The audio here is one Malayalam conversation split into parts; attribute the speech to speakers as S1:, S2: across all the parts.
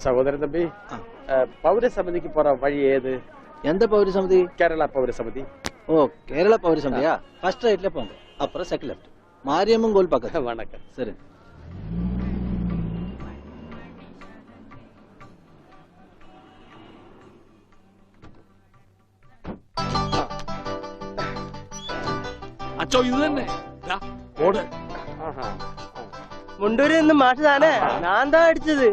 S1: சகோதரன் தம்பி, பௌரசமிதிக்கு போற வழி ஏது?
S2: எந்த பௌரசமிதி?
S1: கேரளா பௌரசமிதி.
S2: ஓ, கேரளா பௌரசமிதியா? ஃபர்ஸ்ட் ரைட்ல போங்க, அப்புறம் செகண்ட் லெஃப்ட், மாரியம்மன் கோயில் பக்கத்துல.
S1: வணக்கம்.
S2: சரி.
S3: അച്ചോ ഇത് തന്നെ ഓട്.
S4: മുണ്ടൂരിൽ നിന്ന് മാഷ് താനേ? ഞാൻ താ അടിച്ചത്.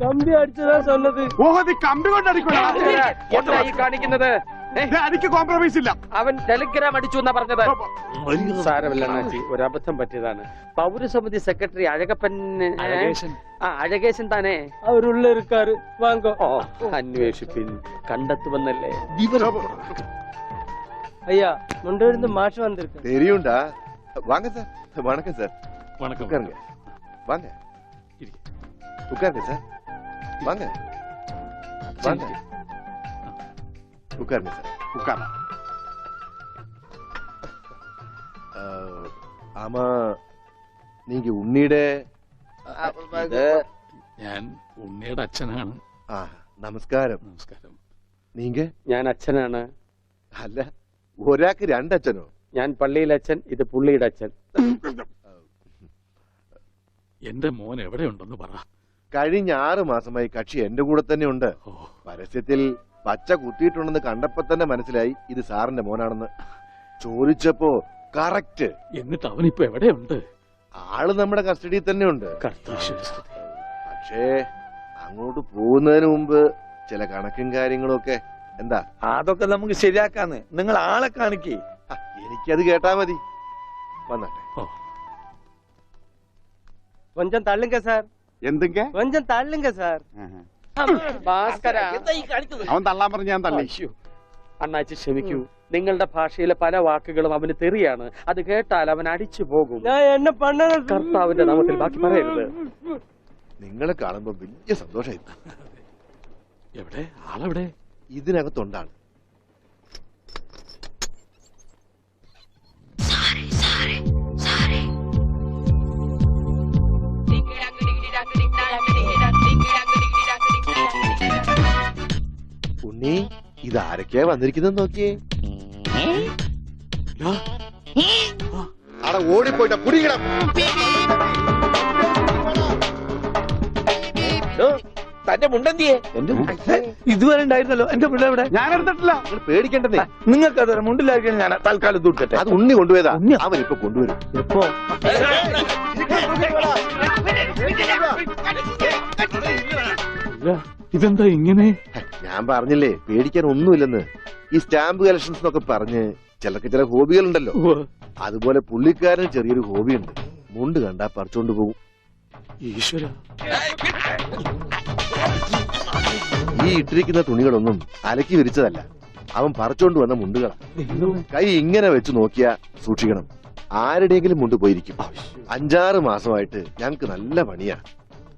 S4: കമ്പി അടിച്ചതാ சொன்னது.
S5: ഓഹോ, നീ കമ്പി കൊണ്ട്
S1: എന്തായി കാണിക്കുന്നത്?
S5: എനിക്ക് കോംപ്രമൈസ് ഇല്ല.
S1: അവൻ ടെലിഗ്രാം അടിച്ചു എന്നാ പറഞ്ഞത്. സാരമില്ല അണ്ണാച്ചി, ഒരു അബദ്ധം പറ്റിയതാണ്. പൗരസമിതി സെക്രട്ടറി അഴകപ്പൻ അഴകേശൻ താനേ?
S4: അവരുള്ള ഇരിക്കാറ്. വാങ്ങോ.
S1: അന്വേഷിപ്പിൻ, കണ്ടെത്തുവന്നല്ലേ.
S4: ஐயா, முண்டூர்ந்து மாஷ் வந்திருக்கு.
S6: தெரியும்டா. வாங்க சார். வணக்கம் சார்.
S3: வணக்கம்.
S6: உட்காருங்க. வாங்க. உட்காருங்க சார். வாங்க. வாங்க. உட்காருங்க சார்.
S5: உட்கார.
S6: ஆமா, நீங்க ഉണ്ണിയുടെ
S3: ഞാൻ ഉണ്ണിയുടെ അച്ഛനാണ്.
S6: നമസ്കാരം.
S3: നമസ്കാരം.
S6: നീങ്ക?
S1: ഞാൻ അച്ഛനാണ്.
S6: അല്ല, ഒരാൾക്ക് രണ്ടച്ഛനോ?
S1: ഞാൻ പള്ളിയിലെ അച്ഛൻ, ഇത് പുള്ളിയുടെ അച്ഛൻ.
S3: എന്റെ മോൻ എവിടെയുണ്ടെന്ന് പറ.
S6: കഴിഞ്ഞ 6 മാസമായി കക്ഷി എന്റെ കൂടെ തന്നെ ഉണ്ട്. പരസ്യത്തിൽ പച്ച കുത്തിയിട്ടുണ്ടെന്ന് കണ്ടപ്പോ തന്നെ മനസ്സിലായി ഇത് സാറിന്റെ മോനാണെന്ന്. ചോദിച്ചപ്പോ കറക്റ്റ്.
S3: എന്നിട്ട് അവനിപ്പോ എവിടെയുണ്ട്?
S6: ആള് നമ്മുടെ കസ്റ്റഡിയിൽ തന്നെ ഉണ്ട്. പക്ഷേ അങ്ങോട്ട് പോകുന്നതിന് മുമ്പ് ചില കണക്കും കാര്യങ്ങളും ഒക്കെ. എന്താ?
S7: അതൊക്കെ നമുക്ക് ശരിയാക്കാന്ന്. നിങ്ങൾ ആളെ കാണിക്കേ.
S6: എനിക്കത് കേട്ടാ മതി. വന്നാട്ടെ.
S4: கொஞ்சம் தள்ளுங்க சார்.
S5: എന്തൊക്കെ?
S4: கொஞ்சம் தள்ளுங்க சார்.
S5: അവൻ തള്ളാൻ പറഞ്ഞ ഞാൻ തള്ളി.
S1: അണ്ണാച്ചി ക്ഷമിക്കൂ, നിങ്ങളുടെ ഭാഷയിലെ പല വാക്കുകളും അവന് തെറിയാണ്. അത് കേട്ടാൽ അവൻ അടിച്ചു പോകും.
S4: ഞാൻ എന്നെ പണ്ണ
S1: കർത്താവിന്റെ നാമത്തിൽ ബാക്കി പറയരുത്.
S6: നിങ്ങളെ കാണുമ്പോ വലിയ സന്തോഷമായി.
S3: എവിടെ ആളെവിടെ?
S6: ഇതിനകത്തുണ്ടാണ്. ഉണ്ണി, ഇതാരൊക്കെയാ വന്നിരിക്കുന്നത് നോക്കിയേ. അവിടെ ഓടിപ്പോയിട്ട കുടിക്കണം.
S7: തന്റെ മുണ്ടെന്തിയെ? ഇതുവരെ ഉണ്ടായിരുന്നല്ലോ. എന്റെ മുണ്ട എവിടെ?
S5: ഞാൻ എടുത്തിട്ടില്ല.
S6: നിങ്ങൾ പേടിക്കേണ്ടതേ.
S7: നിങ്ങൾക്ക് അത് മുണ്ടിലാക്കിയാൽ ഞാൻ തൽക്കാലം തൂക്കട്ടെ.
S6: അത് ഉണ്ണി കൊണ്ടുപോയതാ. അവനിപ്പൊ കൊണ്ടുവരും.
S4: എപ്പോ?
S3: ഇതെന്താ ഇങ്ങനെ?
S6: ഞാൻ പറഞ്ഞില്ലേ പേടിക്കാൻ ഒന്നുമില്ലെന്ന്. ഈ സ്റ്റാമ്പ് കളക്ഷൻസ് എന്നൊക്കെ പറഞ്ഞ് ചിലർക്ക് ചില ഹോബികളുണ്ടല്ലോ. അതുപോലെ പുള്ളിക്കാരന് ചെറിയൊരു ഹോബിയുണ്ട്. മുണ്ട് കണ്ടാ പറിച്ചോണ്ട് പോകും.
S3: ഈശ്വര,
S6: ഈ ഇട്ടിരിക്കുന്ന തുണികളൊന്നും അലക്കി വിരിച്ചതല്ല. അവൻ പറിച്ചോണ്ട് വന്ന മുണ്ടുകളാ. കൈ ഇങ്ങനെ വെച്ച് നോക്കിയാ സൂക്ഷിക്കണം, ആരുടെയെങ്കിലും മുണ്ട് പോയിരിക്കും. 5-6 മാസമായിട്ട് ഞങ്ങക്ക് നല്ല പണിയാ.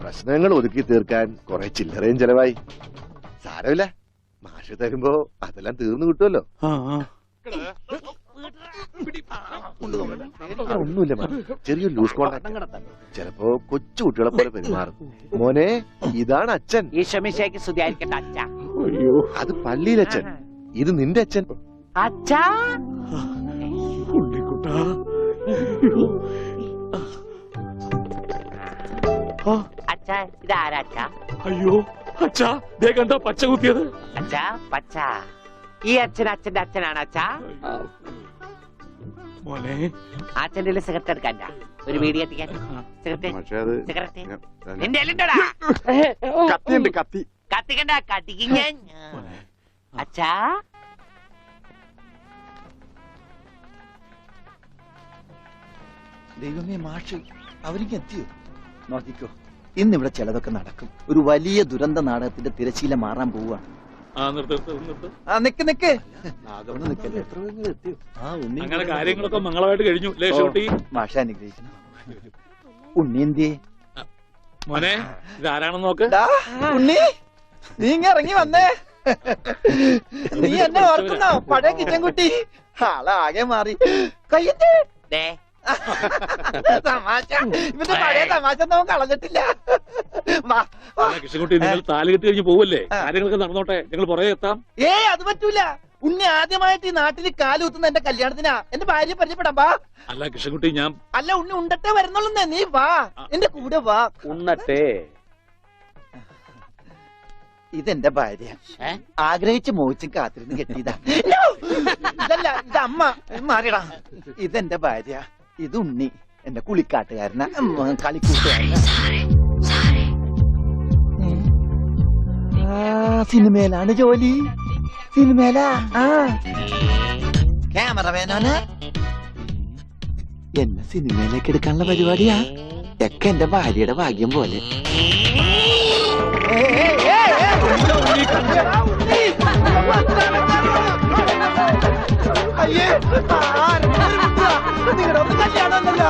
S6: പ്രശ്നങ്ങൾ ഒതുക്കി തീർക്കാൻ കുറെ ചില്ലറയും ചെലവായി. സാരമില്ല, മാഷ് തരുമ്പോ അതെല്ലാം തീർന്നു കിട്ടുമല്ലോ. ഒന്നുമില്ല, ചെറിയൊരു ലൂസ് കോണ്ടാക്ട്. ചിലപ്പോ കൊച്ചു കുട്ടികളെ പോലെ പെരുമാറും. മോനെ, ഇതാണ് അച്ഛൻ. അത് പള്ളിയിലച്ഛൻ. ഇത് നിന്റെ അച്ഛൻ.
S3: അയ്യോ അച്ഛാ, ദേ കണ്ടോ പച്ച കുത്തിയത്?
S8: അച്ഛാ, പച്ച. ഈ അച്ഛൻ അച്ഛന്റെ അച്ഛനാണ് അച്ഛാ.
S3: മോനെ,
S8: അച്ഛന്റെ സിഗരറ്റ് എടുക്കാൻ ഒരു വീഡിയോ എത്തിക്കാൻ. സിഗരറ്റ് നിന്റെ എല്ലുണ്ടോടാ?
S5: കത്തിയുണ്ട്, കത്തി.
S8: കത്തിക്കണ്ട, കത്തിക്കും ഞാൻ. അച്ഛാ,
S2: ദൈവമേ, മാഷ് അവർക്ക് എത്തിയോ? നോക്കിക്കോ, ഇന്നിവിടെ ചിലതൊക്കെ നടക്കും. ഒരു വലിയ ദുരന്ത നാടകത്തിന്റെ തിരശീല മാറാൻ പോവാണ്.
S3: അങ്ങനെ കാര്യങ്ങളൊക്കെ മംഗളമായിട്ട് കഴിഞ്ഞു.
S2: മാഷ അനുഗ്രഹിക്കണം. ഉണ്ണിന്തിയെ
S3: മോനെ, ഇതാരാണെന്ന് നോക്ക്.
S2: ഉണ്ണി, നീ ഇറങ്ങി വന്നേ. നീ എന്നെ ഓർക്കുന്നോ? പഴയ കിച്ചൻകുട്ടി. ആളാകെ മാറി. കയ്യേ, തമാശ ഇവന്റെ പഴയ തമാശ നമുക്ക് കളഞ്ഞിട്ടില്ല. വാ, വാ.
S3: അല്ല കൃഷ്ണൻകുട്ടി നിങ്ങൾ താലി കെട്ടി കഴിഞ്ഞ് പോവല്ലേ? കാര്യങ്ങളൊക്കെ നടന്നോട്ടെ, ഞങ്ങൾ പുറകെ എത്താം.
S2: അത് പറ്റൂല. ഉണ്ണി ആദ്യമായിട്ട് ഈ നാട്ടിൽ കാലുകുത്തുന്ന എന്റെ കല്യാണത്തിനാ. എന്റെ ഭാര്യ പരിചയപ്പെടാം. വാ.
S3: അല്ല കൃഷ്ണൻകുട്ടി ഞാൻ
S2: അല്ല ഉണ്ണി ഉണ്ടട്ടെ വരുന്നുള്ളൂ. നീ വാ, എന്റെ കൂടെ വാ.
S1: ഉണ്ണട്ടെ.
S2: ഇതെന്റെ ഭാര്യ. ആഗ്രഹിച്ച് മോഹിച്ചും കാത്തിരുന്ന് കെട്ടിയതാ. ഇതല്ല, ഇത് അമ്മ. മാറിയടാ. ഇതെന്റെ ഭാര്യ. ഇത് ഉണ്ണി, എന്റെ കുളിക്കാട്ടുകാരന, കളിക്കൂട്ടുകാരന. സിനിമയിലാണ് ജോലി. സിനിമയിലാ. ക്യാമറമാനാണ്. എന്നെ സിനിമയിലേക്ക് എടുക്കാനുള്ള പരിപാടിയാ. ഒക്കെ എന്റെ ഭാര്യയുടെ ഭാഗ്യം പോലെ. അയ്യേ, നിങ്ങളുടെ ഒന്ന് കല്യാണമല്ലോ.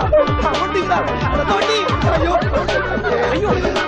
S2: അയ്യോ, അയ്യോ.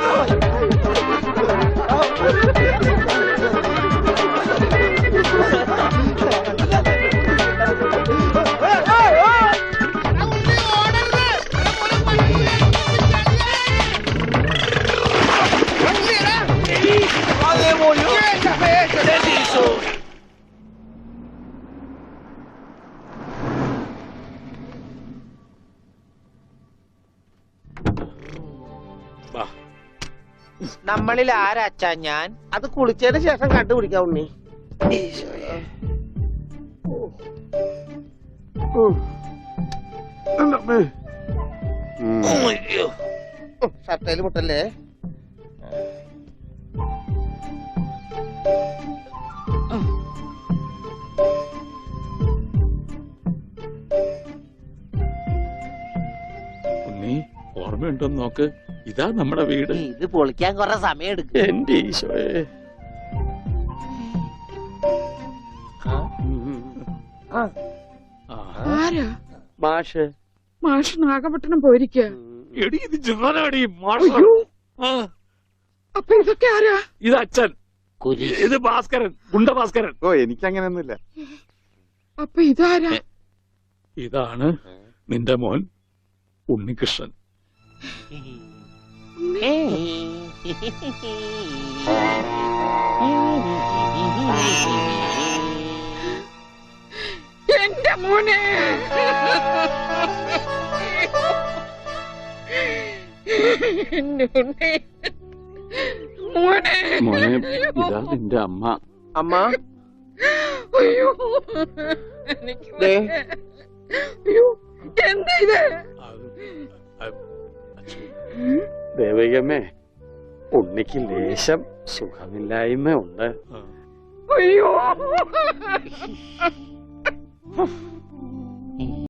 S7: നമ്മളിൽ ആരാച്ചാ ഞാൻ? അത് കുളിച്ചതിന് ശേഷം കണ്ടുപിടിക്കാം ഉണ്ണി. ഷർട്ടയിൽ മുട്ടല്ലേ?
S3: ഉണ്ണി ഓർമ്മയുണ്ടോന്ന് നോക്ക്. ഇതാ നമ്മുടെ വീട്.
S8: ഇത് പൊളിക്കാൻ കുറെ സമയം എടുക്കും.
S1: എന്റെ ഈശോയെ.
S9: ആരാ?
S1: മാഷ്.
S9: മാഷ് നാഗപട്ടണം പോയിരിക്കുക.
S3: എടി ഇത് ജാനാടി മാഷ്.
S9: അപ്പൊ ഇതൊക്കെ ആരാ?
S3: ഇത് അച്ഛൻ. ഇത് ഭാസ്കരൻ, ഗുണ്ട ഭാസ്കരൻ.
S5: ഓ എനിക്കങ്ങനെയൊന്നുമില്ല.
S9: അപ്പൊ ഇതാരാ?
S3: ഇതാണ് നിന്റെ മോൻ ഉണ്ണികൃഷ്ണൻ.
S9: എന്റെ മോനെ. മോനെ.
S1: മോനെ, ഇതാ നിന്റെ അമ്മ.
S7: അമ്മ
S9: അയ്യോ, എനിക്ക് അയ്യോ, എന്താ ഇത്?
S1: ദേവികമ്മേ, ഉണ്ണിക്ക് ലേശം സുഖമില്ലായ്മ ഉണ്ട്.
S9: അയ്യോ.